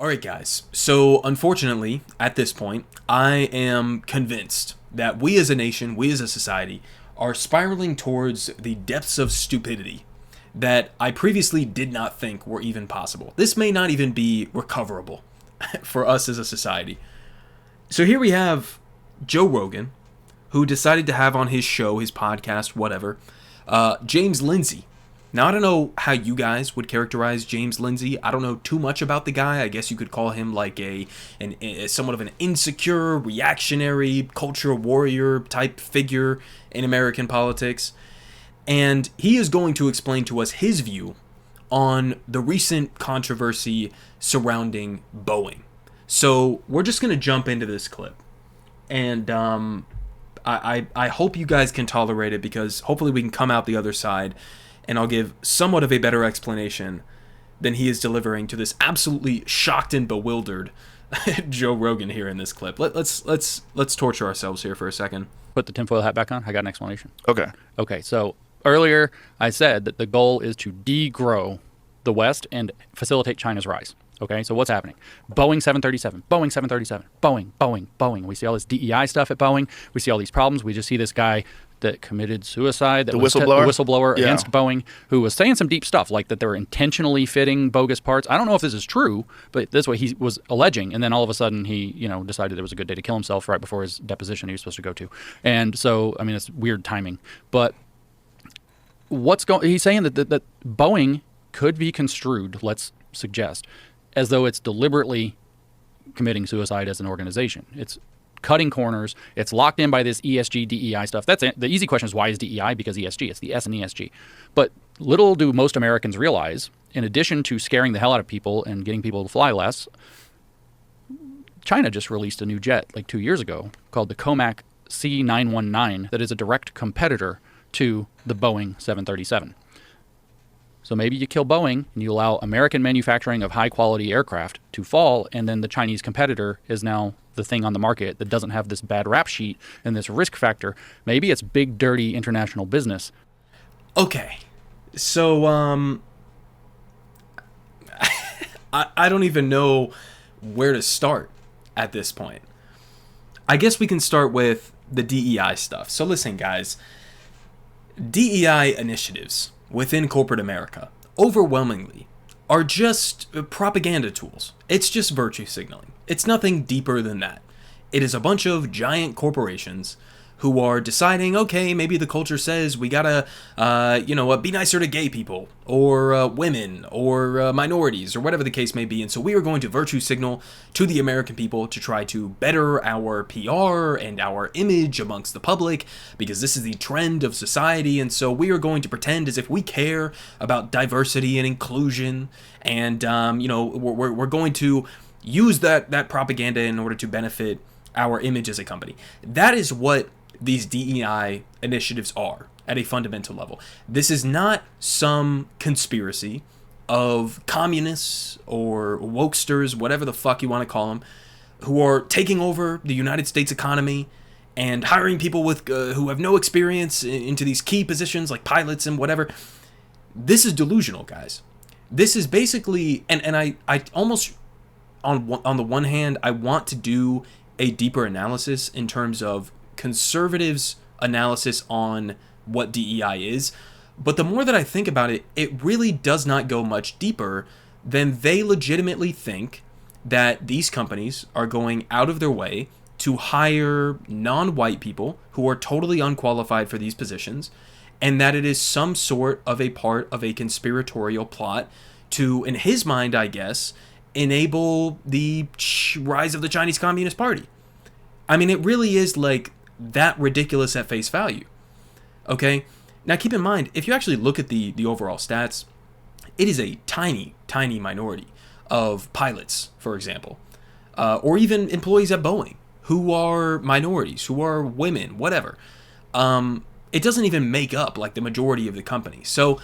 All right, guys. So, unfortunately, at this point, I am convinced that we as a nation, we as a society, are spiraling towards the depths of stupidity that I previously did not think were even possible. This may not even be recoverable for us as a society. So here we have Joe Rogan, who decided to have on his show, his podcast, whatever, James Lindsay. Now, I don't know how you guys would characterize James Lindsay. I don't know too much about the guy. I guess you could call him like a somewhat of an insecure, reactionary, culture warrior type figure in American politics. And he is going to explain to us his view on the recent controversy surrounding Boeing. So we're just going to jump into this clip. And I hope you guys can tolerate it, because hopefully we can come out the other side and I'll give somewhat of a better explanation than he is delivering to this absolutely shocked and bewildered Joe Rogan here in this clip. Let's torture ourselves here for a second. Put the tinfoil hat back on. I got an explanation. Okay. So earlier I said that the goal is to degrow the West and facilitate China's rise. Okay, so what's happening? Boeing 737, Boeing 737, Boeing. We see all this DEI stuff at Boeing. We see all these problems. We just see this guy that committed suicide, the whistleblower against Boeing, who was saying some deep stuff, like that they were intentionally fitting bogus parts. I don't know if this is true, but this way he was alleging, and then all of a sudden he, decided it was a good day to kill himself right before his deposition he was supposed to go to. And so, I mean, it's weird timing. But he's saying that Boeing could be construed, let's suggest, as though it's deliberately committing suicide as an organization. It's cutting corners. It's locked in by this ESG, DEI stuff. That's it. The easy question is, why is DEI? Because ESG. It's the S in ESG. But little do most Americans realize, in addition to scaring the hell out of people and getting people to fly less, China just released a new jet like 2 years ago called the Comac C919 that is a direct competitor to the Boeing 737. So maybe you kill Boeing and you allow American manufacturing of high-quality aircraft to fall, and then the Chinese competitor is now the thing on the market that doesn't have this bad rap sheet and this risk factor. Maybe it's big, dirty international business. Okay. So, I don't even know where to start at this point. I guess we can start with the DEI stuff. So listen, guys. DEI initiatives within corporate America, overwhelmingly, are just propaganda tools. It's just virtue signaling. It's nothing deeper than that. It is a bunch of giant corporations who are deciding, okay, maybe the culture says we gotta, be nicer to gay people, or women, or minorities, or whatever the case may be. And so we are going to virtue signal to the American people to try to better our PR and our image amongst the public, because this is the trend of society. And so we are going to pretend as if we care about diversity and inclusion. And, we're going to use that propaganda in order to benefit our image as a company. That is what these DEI initiatives are at a fundamental level. This is not some conspiracy of communists or wokesters, whatever the fuck you want to call them, who are taking over the United States economy and hiring people with who have no experience into these key positions like pilots and whatever. This is delusional, guys. This is basically, and I almost, on the one hand, I want to do a deeper analysis in terms of conservatives' analysis on what DEI is, but the more that I think about it, it really does not go much deeper than they legitimately think that these companies are going out of their way to hire non-white people who are totally unqualified for these positions, and that it is some sort of a part of a conspiratorial plot to, in his mind, I guess, enable the rise of the Chinese Communist Party. I mean, it really is like that ridiculous at face value. Okay? Now keep in mind, if you actually look at the overall stats, it is a tiny minority of pilots, for example, or even employees at Boeing who are minorities, who are women, whatever. It doesn't even make up like the majority of the company. So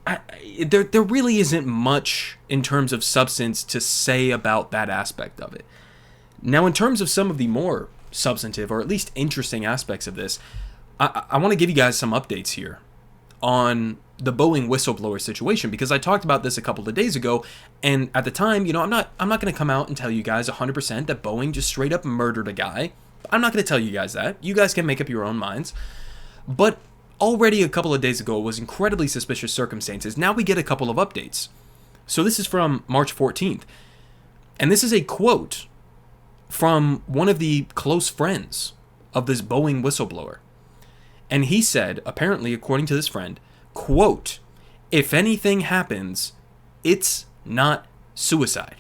there really isn't much in terms of substance to say about that aspect of it. Now, in terms of some of the more substantive, or at least interesting aspects of this, I want to give you guys some updates here on the Boeing whistleblower situation, because I talked about this a couple of days ago, and at the time, I'm not going to come out and tell you guys 100% that Boeing just straight up murdered a guy. I'm not going to tell you guys that. You guys can make up your own minds. But already a couple of days ago, it was incredibly suspicious circumstances. Now we get a couple of updates. So this is from March 14th, and this is a quote from one of the close friends of this Boeing whistleblower. And he said, apparently, according to this friend, quote, "If anything happens, it's not suicide."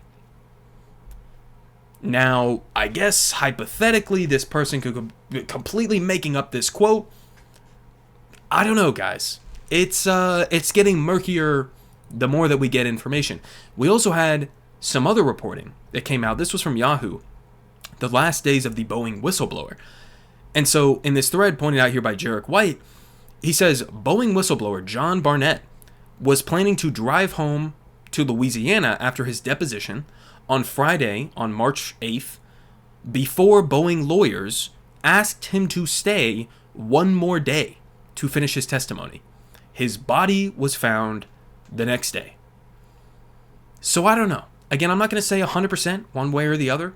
Now, I guess hypothetically, this person could be completely making up this quote. I don't know, guys. It's getting murkier the more that we get information. We also had some other reporting that came out. This was from Yahoo, the last days of the Boeing whistleblower. And so, in this thread pointed out here by Jarek White, he says, Boeing whistleblower John Barnett was planning to drive home to Louisiana after his deposition on Friday, on March 8th, before Boeing lawyers asked him to stay one more day to finish his testimony. His body was found the next day. So I don't know. Again, I'm not going to say 100% one way or the other.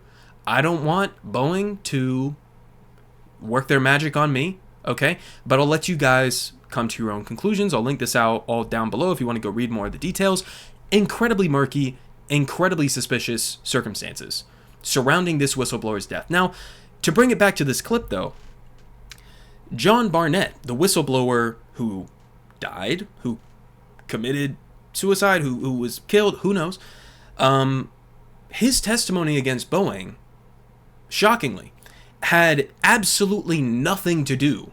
I don't want Boeing to work their magic on me, okay? But I'll let you guys come to your own conclusions. I'll link this out all down below if you want to go read more of the details. Incredibly murky, incredibly suspicious circumstances surrounding this whistleblower's death. Now, to bring it back to this clip, though, John Barnett, the whistleblower who died, who committed suicide, who was killed, who knows, his testimony against Boeing, shockingly, had absolutely nothing to do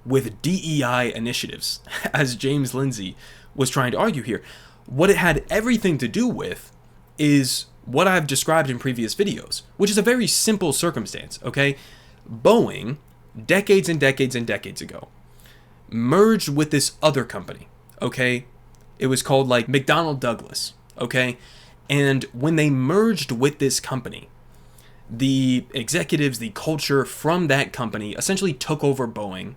with DEI initiatives, as James Lindsay was trying to argue here. What it had everything to do with is what I've described in previous videos, which is a very simple circumstance, okay? Boeing, decades and decades and decades ago, merged with this other company, okay? It was called like McDonnell Douglas, okay? And when they merged with this company, the executives, the culture from that company essentially took over Boeing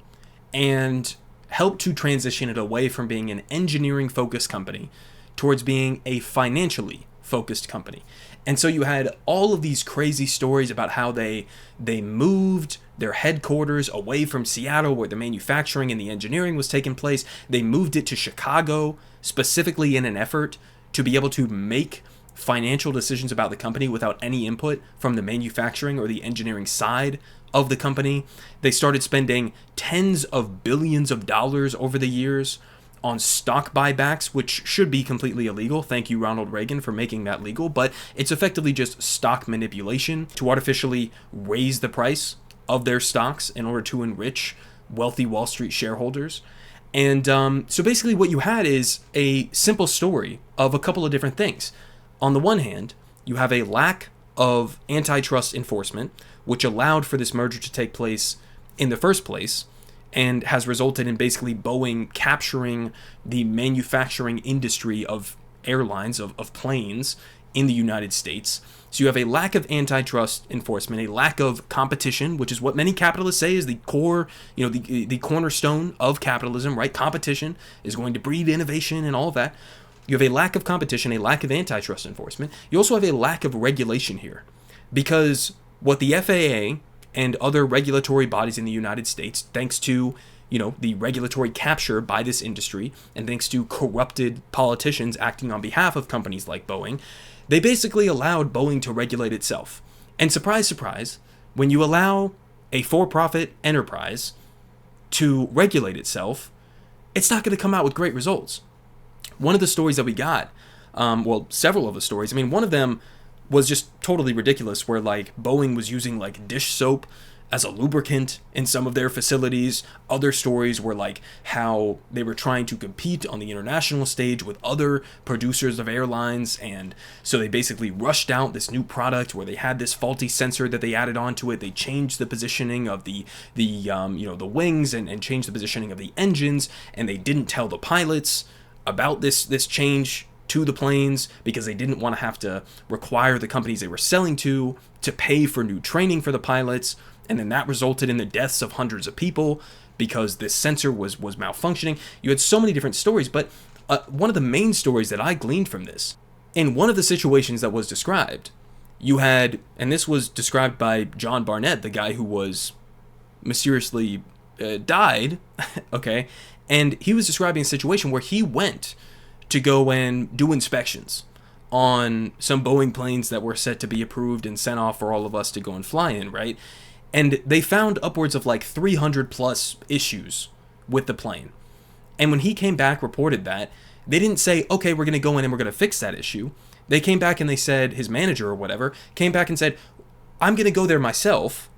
and helped to transition it away from being an engineering-focused company towards being a financially focused company. And so you had all of these crazy stories about how they moved their headquarters away from Seattle, where the manufacturing and the engineering was taking place. They moved it to Chicago, specifically in an effort to be able to make financial decisions about the company without any input from the manufacturing or the engineering side of the company. They started spending tens of billions of dollars over the years on stock buybacks, which should be completely illegal. Thank you, Ronald Reagan, for making that legal. But it's effectively just stock manipulation to artificially raise the price of their stocks in order to enrich wealthy Wall Street shareholders. And so basically what you had is a simple story of a couple of different things. On the one hand, you have a lack of antitrust enforcement, which allowed for this merger to take place in the first place, and has resulted in basically Boeing capturing the manufacturing industry of airlines, of planes in the United States. So you have a lack of antitrust enforcement, a lack of competition, which is what many capitalists say is the core, the cornerstone of capitalism, right? Competition is going to breed innovation and all of that. You have a lack of competition, a lack of antitrust enforcement. You also have a lack of regulation here, because what the FAA and other regulatory bodies in the United States, thanks to, the regulatory capture by this industry, and thanks to corrupted politicians acting on behalf of companies like Boeing, they basically allowed Boeing to regulate itself. And surprise, surprise, when you allow a for-profit enterprise to regulate itself, it's not going to come out with great results. One of the stories that we got, several of the stories, one of them was just totally ridiculous, where like Boeing was using like dish soap as a lubricant in some of their facilities. Other stories were like how they were trying to compete on the international stage with other producers of airlines, and so they basically rushed out this new product where they had this faulty sensor that they added onto it. They changed the positioning of the wings and changed the positioning of the engines, and they didn't tell the pilots about this change to the planes because they didn't want to have to require the companies they were selling to pay for new training for the pilots. And then that resulted in the deaths of hundreds of people because this sensor was malfunctioning. You had so many different stories, but one of the main stories that I gleaned from this, in one of the situations that was described, you had, and this was described by John Barnett, the guy who was mysteriously died, okay, and he was describing a situation where he went to go and do inspections on some Boeing planes that were set to be approved and sent off for all of us to go and fly in, right? And they found upwards of like 300 plus issues with the plane. And when he came back, reported that, they didn't say, okay, we're going to go in and we're going to fix that issue. They came back and they said, his manager or whatever, came back and said, I'm going to go there myself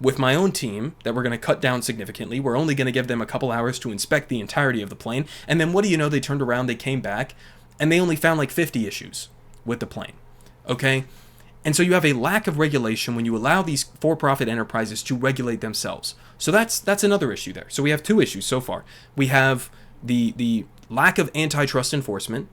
with my own team that we're going to cut down significantly. We're only going to give them a couple hours to inspect the entirety of the plane. And then what do you know? They turned around, they came back, and they only found like 50 issues with the plane. Okay? And so you have a lack of regulation when you allow these for-profit enterprises to regulate themselves. So that's another issue there. So we have two issues so far. We have the lack of antitrust enforcement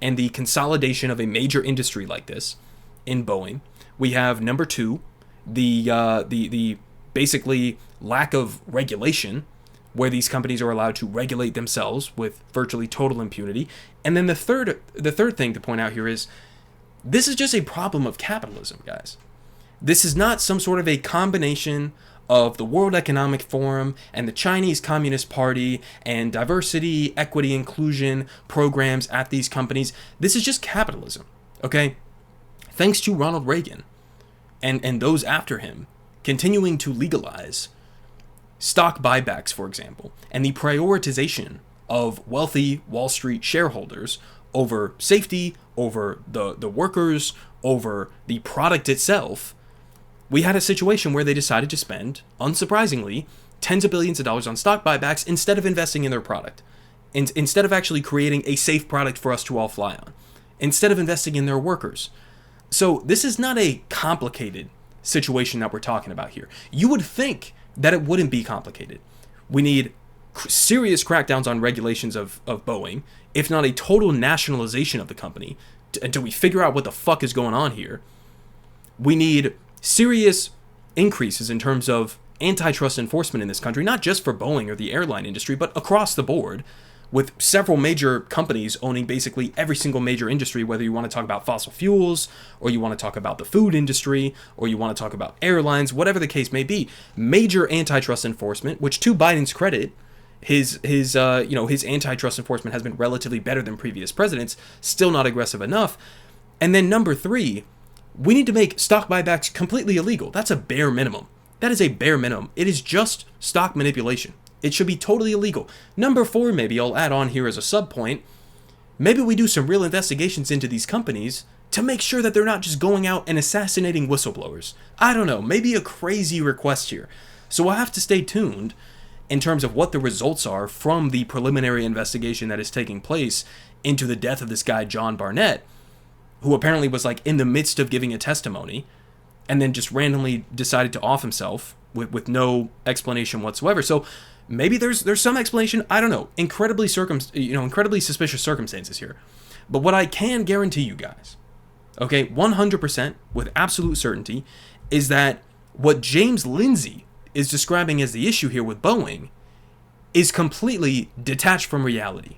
and the consolidation of a major industry like this in Boeing. We have number two, the basically lack of regulation, where these companies are allowed to regulate themselves with virtually total impunity. And then the third thing to point out here is, this is just a problem of capitalism, guys. This is not some sort of a combination of the World Economic Forum and the Chinese Communist Party and diversity, equity, inclusion programs at these companies. This is just capitalism, okay? Thanks to Ronald Reagan and those after him continuing to legalize stock buybacks, for example, and the prioritization of wealthy Wall Street shareholders over safety, over the workers, over the product itself, we had a situation where they decided to spend, unsurprisingly, tens of billions of dollars on stock buybacks instead of investing in their product, instead of actually creating a safe product for us to all fly on, instead of investing in their workers. So this is not a complicated situation that we're talking about here. You would think that it wouldn't be complicated. We need serious crackdowns on regulations of Boeing, if not a total nationalization of the company, until we figure out what the fuck is going on here. We need serious increases in terms of antitrust enforcement in this country, not just for Boeing or the airline industry, but across the board, with several major companies owning basically every single major industry, whether you want to talk about fossil fuels, or you want to talk about the food industry, or you want to talk about airlines, whatever the case may be. Major antitrust enforcement, which to Biden's credit, his antitrust enforcement has been relatively better than previous presidents, still not aggressive enough. And then number three, we need to make stock buybacks completely illegal. That's a bare minimum. That is a bare minimum. It is just stock manipulation. It should be totally illegal. Number four, maybe I'll add on here as a sub point, maybe we do some real investigations into these companies to make sure that they're not just going out and assassinating whistleblowers. I don't know, maybe a crazy request here. So we'll have to stay tuned in terms of what the results are from the preliminary investigation that is taking place into the death of this guy, John Barnett, who apparently was like in the midst of giving a testimony and then just randomly decided to off himself with no explanation whatsoever. So maybe there's some explanation. I don't know. Incredibly suspicious circumstances here. But what I can guarantee you guys, okay, 100% with absolute certainty, is that what James Lindsay is describing as the issue here with Boeing is completely detached from reality.